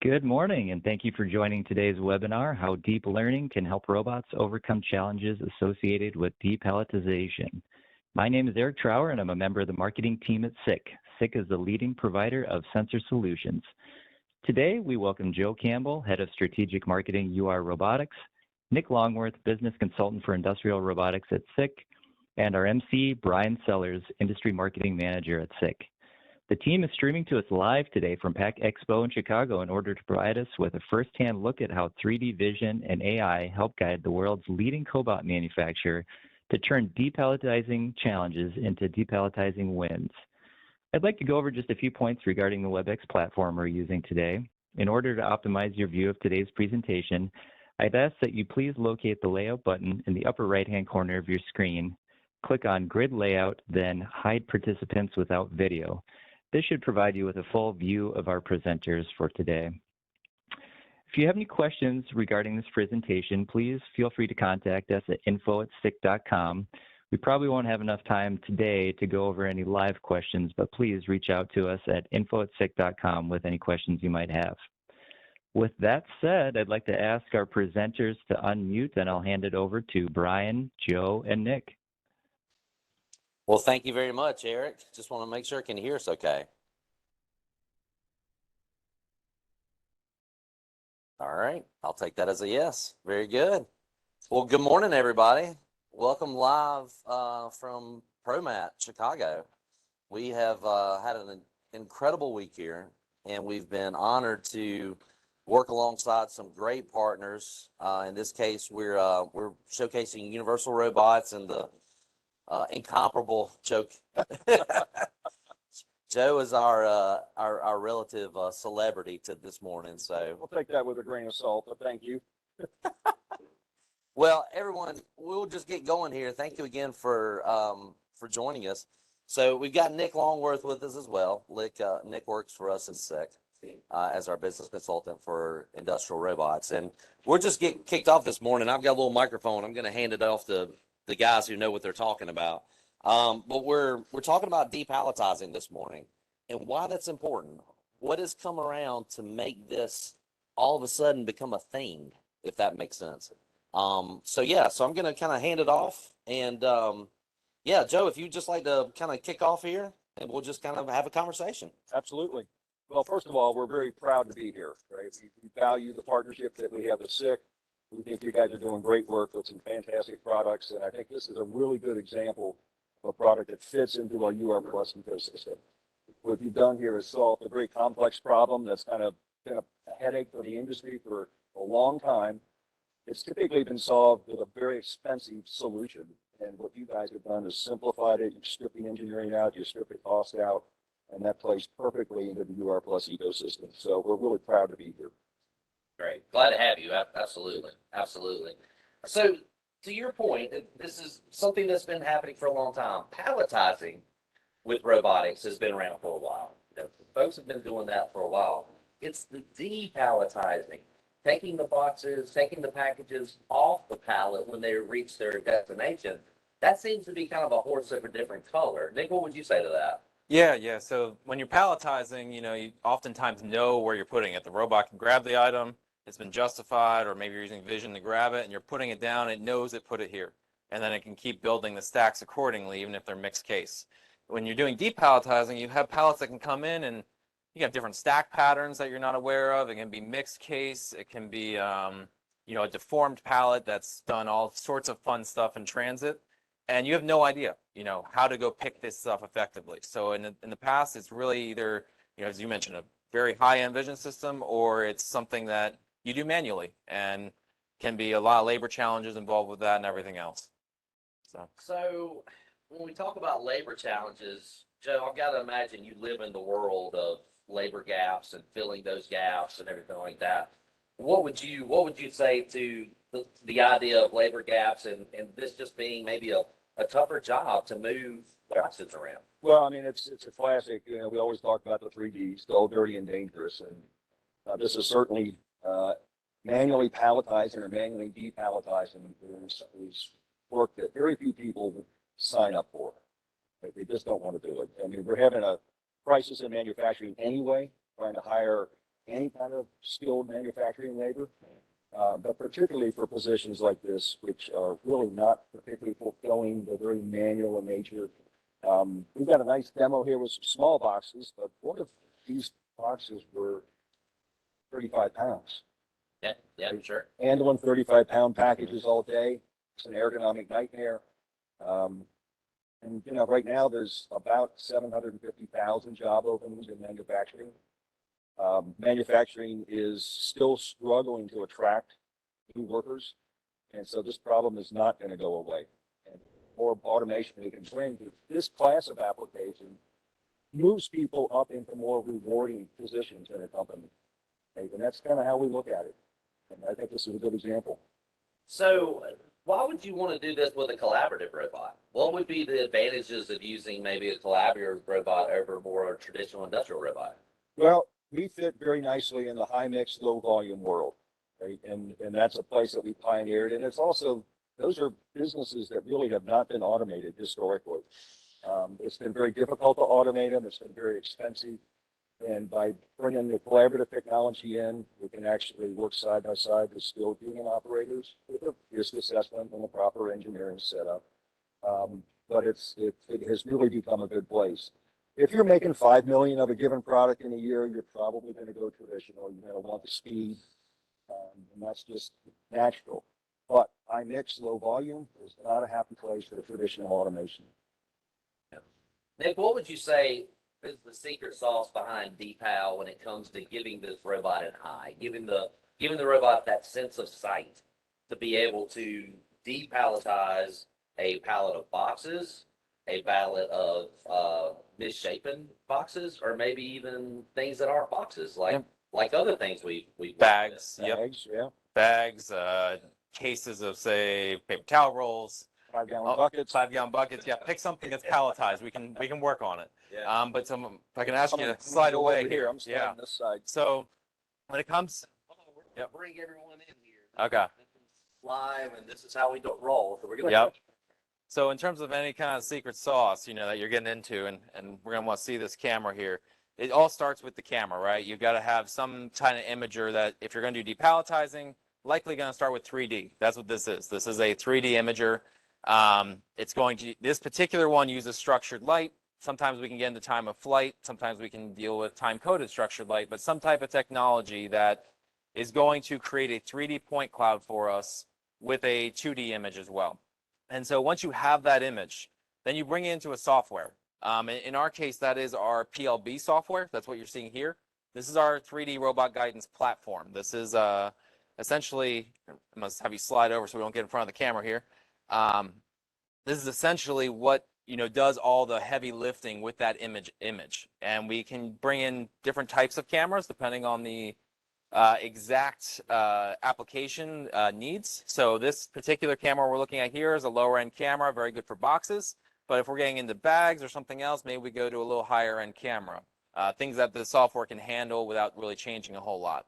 Good morning, and thank you for joining today's webinar, How Deep Learning Can Help Robots Overcome Challenges Associated with Depalletization. My name is Eric Trower, and I'm a member of the marketing team at SICK. SICK is the leading provider of sensor solutions. Today, we welcome Joe Campbell, Head of Strategic Marketing, Robotics, Nick Longworth, Business Consultant for Industrial Robotics at SICK, and our MC, Brian Sellers, Industry Marketing Manager at SICK. The team is streaming to us live today from PAC Expo in Chicago in order to provide us with a first-hand look at how 3D vision and AI help guide the world's leading cobot manufacturer to turn depalletizing challenges into depalletizing wins. I'd like to go over just a few points regarding the WebEx platform we're using today. In order to optimize your view of today's presentation, I'd ask that you please locate the layout button in the upper right-hand corner of your screen. Click on Grid Layout, then Hide Participants Without Video. This should provide you with a full view of our presenters for today. If you have any questions regarding this presentation, please feel free to contact us at info@sick.com. We probably won't have enough time today to go over any live questions, but please reach out to us at info@sick.com with any questions you might have. With that said, I'd like to ask our presenters to unmute, and I'll hand it over to Brian, Joe, and Nick. Well, thank you very much, Eric. Just want to make sure I can hear us okay. All right, I'll take that as a yes. Very good. Well, good morning, everybody. Welcome live from ProMat, Chicago. We have had an incredible week here, and we've been honored to work alongside some great partners. In this case, we're showcasing Universal Robots and the incomparable Joe. Joe is our relative celebrity to this morning, so we'll take that with a grain of salt, but thank you. Well, everyone, we'll just get going here. Thank you again for joining us. So we've got Nick Longworth with us as well. Nick works for us at SICK as our business consultant for Industrial Robots, and we'll just get kicked off this morning. I've got a little microphone. I'm going to hand it off to the guys who know what they're talking about. But we're talking about depalletizing this morning and why that's important. What has come around to make this all of a sudden become a thing, if that makes sense. So I'm going to kind of hand it off. And yeah, Joe, if you'd just like to kind of kick off here, and we'll just kind of have a conversation. Absolutely. Well, first of all, we're very proud to be here, right? We value the partnership that we have at SICK. We think you guys are doing great work with some fantastic products, and I think this is a really good example of a product that fits into our UR Plus ecosystem. What you've done here is solve a very complex problem that's kind of been a headache for the industry for a long time. It's typically been solved with a very expensive solution, and what you guys have done is simplified it. You're stripping engineering out, you're stripping cost out, and that plays perfectly into the UR Plus ecosystem. So we're really proud to be here. Great. Glad to have you. Absolutely. Absolutely. So to your point, this is something that's been happening for a long time. Palletizing with robotics has been around for a while. Folks have been doing that for a while. It's the depalletizing, taking the boxes, taking the packages off the pallet when they reach their destination. That seems to be kind of a horse of a different color. Nick, what would you say to that? Yeah. So when you're palletizing, you oftentimes know where you're putting it. The robot can grab the item. It's been justified, or maybe you're using vision to grab it, and you're putting it down. It knows it put it here, and then it can keep building the stacks accordingly, even if they're mixed case. When you're doing depalletizing, you have pallets that can come in, and you have different stack patterns that you're not aware of. It can be mixed case. It can be, a deformed pallet that's done all sorts of fun stuff in transit, and you have no idea, how to go pick this stuff effectively. So in the past, it's really either, as you mentioned, a very high-end vision system, or it's something that you do manually, and can be a lot of labor challenges involved with that and everything else. So when we talk about labor challenges, Joe, I've got to imagine you live in the world of labor gaps and filling those gaps and everything like that. What would you say to the idea of labor gaps and this just being maybe a tougher job to move boxes around? Well, I mean, it's a classic. We always talk about the 3Ds, dull, dirty, and dangerous, and this is certainly manually palletizing or manually depalletizing is work that very few people sign up for. They just don't want to do it. I mean, we're having a crisis in manufacturing anyway, trying to hire any kind of skilled manufacturing labor. But particularly for positions like this, which are really not particularly fulfilling, they're very manual in nature. We've got a nice demo here with some small boxes, but what if these boxes were 35 pounds? Yeah, yeah, sure. Handling 35-pound packages all day, it's an ergonomic nightmare. And you know, right now there's about 750,000 job openings in manufacturing. Manufacturing is still struggling to attract new workers, and so this problem is not going to go away. And more automation we can bring to this class of application moves people up into more rewarding positions in a company. And that's kind of how we look at it. And I think this is a good example. So why would you want to do this with a collaborative robot? What would be the advantages of using maybe a collaborative robot over more a traditional industrial robot? Well, we fit very nicely in the high mix, low volume world, right? And that's a place that we pioneered. And it's also, those are businesses that really have not been automated historically. It's been very difficult to automate them. It's been very expensive. And by bringing the collaborative technology in, we can actually work side by side with skilled human operators with a risk assessment and a proper engineering setup. But it has really become a good place. If you're making 5 million of a given product in a year, you're probably going to go traditional. You're going to want the speed, and that's just natural. But high mix, low volume is not a happy place for the traditional automation. Nick, what would you say is the secret sauce behind Depal when it comes to giving this robot an eye, giving the robot that sense of sight to be able to depalletize a pallet of boxes, a pallet of misshapen boxes, or maybe even things that aren't boxes, like other things we Bags, Bags, yeah. bags, cases of, say, paper towel rolls. 5-gallon buckets. 5-gallon buckets. Yeah, pick something that's palletized. We can work on it. Yeah. But if I can ask you to slide away here. I'm sliding this side. So when it comes, Yep. Bring everyone in here. Okay. This is live, and this is how we don't roll. So we're gonna. Yep. So in terms of any kind of secret sauce, that you're getting into, and we're gonna want to see this camera here. It all starts with the camera, right? You've got to have some kind of imager that, if you're going to do depalletizing, likely going to start with 3D. That's what this is. This is a 3D imager. This particular one uses structured light. Sometimes we can get into time of flight. Sometimes we can deal with time-coded structured light, but some type of technology that is going to create a 3D point cloud for us with a 2D image as well. And so once you have that image, then you bring it into a software. In our case, that is our PLB software. That's what you're seeing here. This is our 3D robot guidance platform. This is essentially, I must have you slide over so we don't get in front of the camera here. This is essentially what does all the heavy lifting with that image. And we can bring in different types of cameras depending on the exact application needs. So this particular camera we're looking at here is a lower end camera, very good for boxes. But if we're getting into bags or something else, maybe we go to a little higher end camera. Things that the software can handle without really changing a whole lot.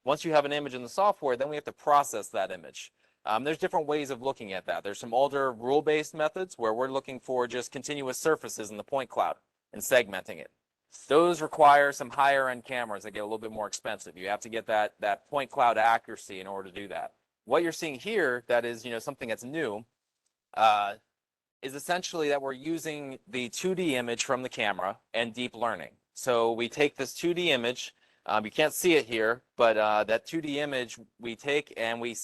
Once you have an image in the software, then we have to process that image. There's different ways of looking at that. There's some older rule-based methods where we're looking for just continuous surfaces in the point cloud and segmenting it. Those require some higher end cameras that get a little bit more expensive. You have to get that point cloud accuracy in order to do that. What you're seeing here, that is something that's new, is essentially that we're using the 2D image from the camera and deep learning. So we take this 2D image, you can't see it here, but that 2D image we take and we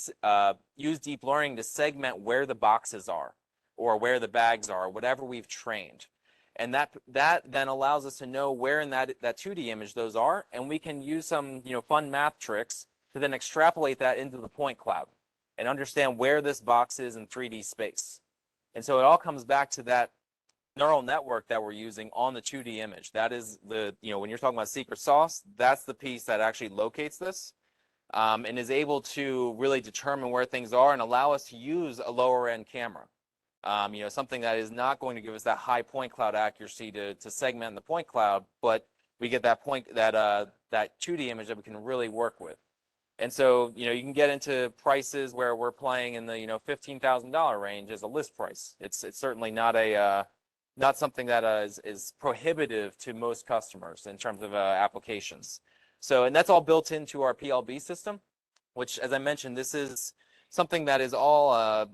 use deep learning to segment where the boxes are or where the bags are, whatever we've trained. And that then allows us to know where in that 2D image those are, and we can use some fun math tricks to then extrapolate that into the point cloud and understand where this box is in 3D space. And so it all comes back to that neural network that we're using on the 2D image. That is when you're talking about secret sauce, that's the piece that actually locates this and is able to really determine where things are and allow us to use a lower end camera. Something that is not going to give us that high point cloud accuracy to segment the point cloud, but we get that 2D image that we can really work with. And so, you can get into prices where we're playing in the, $15,000 range as a list price. It's certainly not something that is prohibitive to most customers in terms of applications. So, and that's all built into our PLB system, which, as I mentioned, this is something that is all,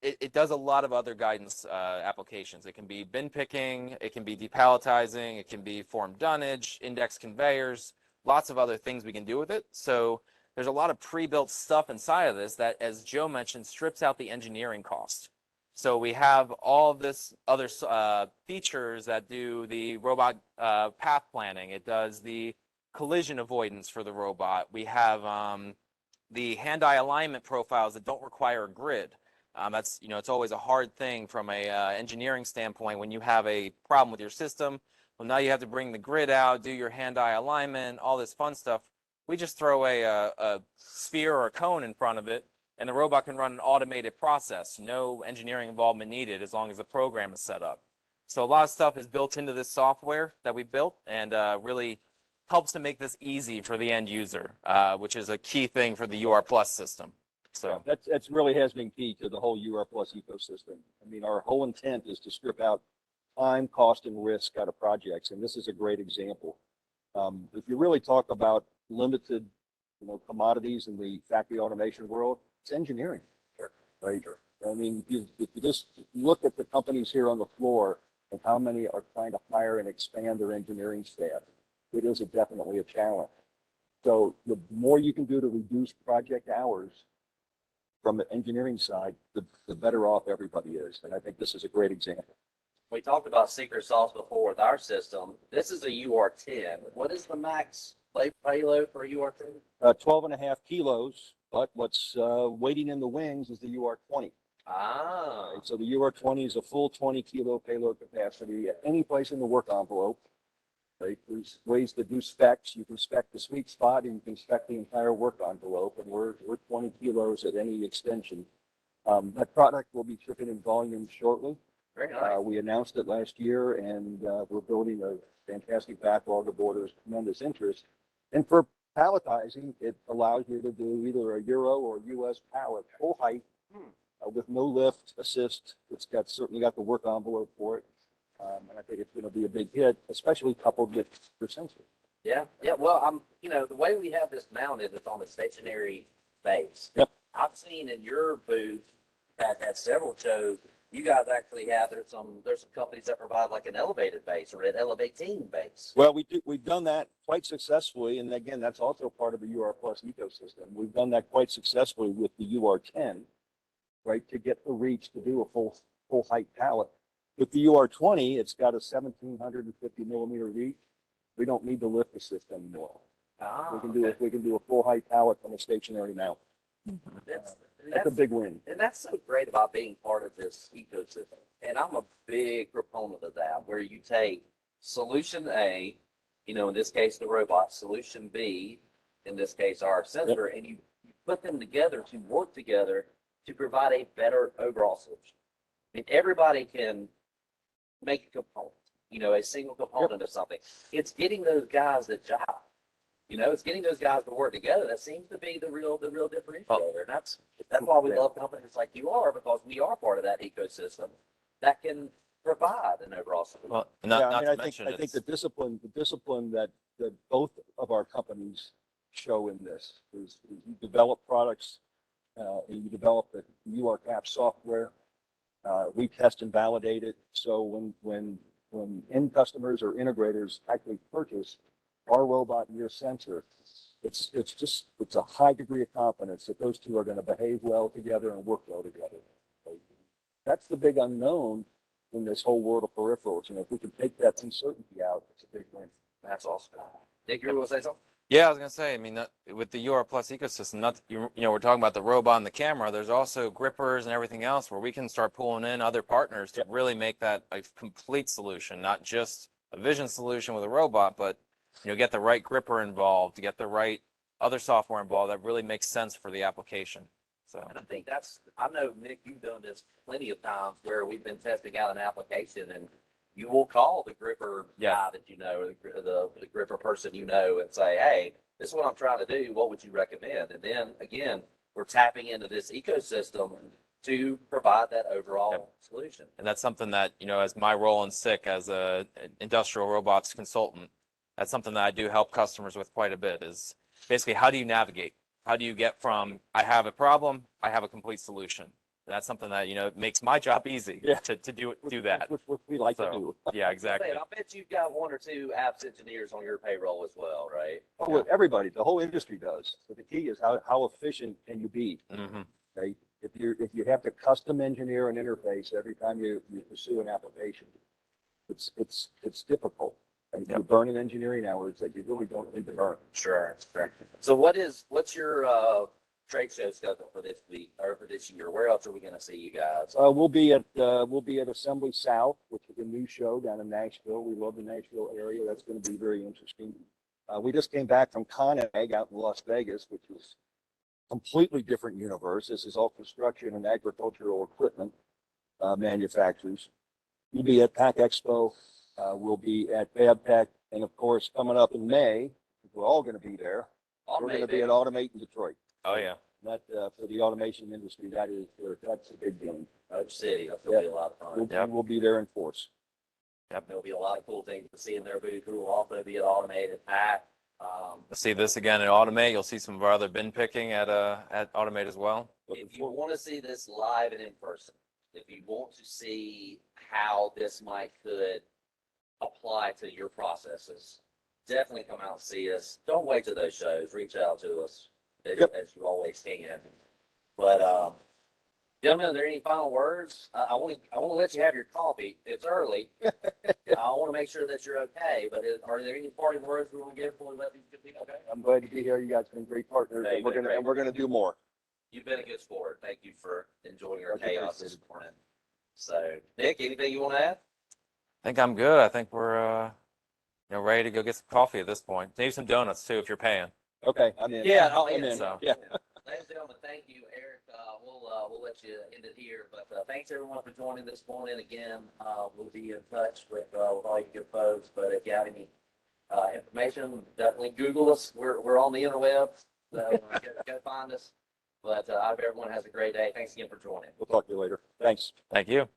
it does a lot of other guidance applications. It can be bin picking, it can be depalletizing, it can be form dunnage, index conveyors, lots of other things we can do with it. So there's a lot of pre-built stuff inside of this that, as Joe mentioned, strips out the engineering cost. So we have all of this other features that do the robot path planning. It does the collision avoidance for the robot. We have the hand-eye alignment profiles that don't require a grid. That's, it's always a hard thing from a engineering standpoint when you have a problem with your system. Well, now you have to bring the grid out, do your hand-eye alignment, all this fun stuff. We just throw a sphere or a cone in front of it, and the robot can run an automated process. No engineering involvement needed as long as the program is set up. So a lot of stuff is built into this software that we built, and really helps to make this easy for the end user, which is a key thing for the UR Plus system. So that's really has been key to the whole UR Plus ecosystem. I mean, our whole intent is to strip out time, cost, and risk out of projects, and this is a great example. If you really talk about limited, commodities in the factory automation world, it's engineering, right? I mean, if you just look at the companies here on the floor and how many are trying to hire and expand their engineering staff, it is definitely a challenge. So the more you can do to reduce project hours from the engineering side, the better off everybody is. And I think this is a great example. We talked about secret sauce before with our system. This is a UR10. What is the max payload for a UR10? 12.5 kilos, but what's waiting in the wings is the UR20. Ah. Right, so the UR20 is a full 20 kilo payload capacity at any place in the work envelope. Right? There's ways to do specs. You can spec the sweet spot, and you can spec the entire work envelope, and we're 20 kilos at any extension. That product will be shipping in volume shortly. Very nice. We announced it last year, and we're building a fantastic backlog of orders, tremendous interest. And for palletizing, it allows you to do either a Euro or US pallet, full height, with no lift assist. It's certainly got the work envelope for it. And I think it's going to be a big hit, especially coupled with your sensor. Yeah. Well, the way we have this mounted is on a stationary base. Yep. I've seen in your booth at several shows, you guys actually have, there's some companies that provide like an elevated base or an elevating base. Well, we've done that quite successfully. And again, that's also part of the UR Plus ecosystem. We've done that quite successfully with the UR10, right, to get the reach to do a full height pallet. With the UR20, it's got a 1,750 millimeter reach. We don't need to lift the system anymore. We can do a full height pallet from a stationary mount. That's a big win. And that's so great about being part of this ecosystem. And I'm a big proponent of that, where you take solution A, in this case, the robot, solution B, in this case, our sensor, and you put them together to work together to provide a better overall solution. I mean, everybody can make a component, a single component of something. It's getting those guys the job. It's getting those guys to work together. That seems to be the real differentiator. And that's why we love companies like you are, because we are part of that ecosystem that can provide an overall solution. well, I think the discipline that both of our companies show in this is you develop products, and you develop the URCAP software. We test and validate it. So when end customers or integrators actually purchase our robot and your sensor, it's a high degree of confidence that those two are going to behave well together and work well together. That's the big unknown in this whole world of peripherals. If we can take that uncertainty out, it's a big win. That's awesome. Nick, you want to say something? Yeah, I was gonna say. I mean, with the UR Plus ecosystem, we're talking about the robot and the camera. There's also grippers and everything else where we can start pulling in other partners to really make that a complete solution, not just a vision solution with a robot, but get the right gripper involved, to get the right other software involved that really makes sense for the application. So, and I think I know, Nick, you've done this plenty of times where we've been testing out an application, and you will call the gripper guy that or the gripper person and say, hey, this is what I'm trying to do. What would you recommend? And then, again, we're tapping into this ecosystem to provide that overall solution. And that's something that, as my role in SICK as a industrial robots consultant, That's something that I do help customers with quite a bit is basically how do you navigate? How do you get from I have a problem, I have a complete solution? That's something that, you know, makes my job easy to do that. Which we like to So, do. yeah, exactly. I bet you've got one or two apps engineers on your payroll as well, right? Oh, well, everybody, the whole industry does. So the key is how efficient can you be? Mm-hmm. Okay? If you have to custom engineer an interface every time you pursue an application, it's difficult. And you're burning engineering hours that you really don't need to burn. Sure. So what's your trade show schedule for this week or for this year? Where else are we going to see you guys? We'll be at Assembly South, which is a new show down in Nashville. We love the Nashville area. That's going to be very interesting. We just came back from ConAg out in Las Vegas, which is a completely different universe. This is all construction and agricultural equipment manufacturers. We'll be at Pack Expo. We'll be at FabTech, and of course, coming up in May, we're all going to be there. We're going to be at Automate in Detroit. Oh, yeah. That for the automation industry, that's a big deal. Dodge City. That's going to be a lot of fun. We'll be there in force. Yep. There'll be a lot of cool things to see in their booth. We'll also be at Automated Pack. See this again at Automate. You'll see some of our other bin picking at Automate as well. If you want to see this live and in person, if you want to see how this could apply to your processes, definitely come out and see us. Don't wait till those shows. Reach out to us as you always can. But gentlemen, are there any final words? I want to let you have your coffee. It's early. I want to make sure that you're okay. But are there any parting words we want to give before we let these good people go? I'm glad to be here. You guys have been great partners, and we're gonna do more. You've been a good sport. Thank you for enjoying our chaos this morning. So, Nick, anything you want to add? I think I'm good. I think we're ready to go get some coffee at this point. Maybe some donuts too if you're paying. Okay, I'm in. Yeah, I'm in. So. Yeah. Ladies and gentlemen, thank you, Eric. We'll let you end it here. But thanks everyone for joining this morning. Again, we'll be in touch with all you good folks. But if you have any information, definitely Google us. We're on the interwebs. So go find us. But I hope everyone has a great day. Thanks again for joining. We'll talk to you later. Thanks. Thank you.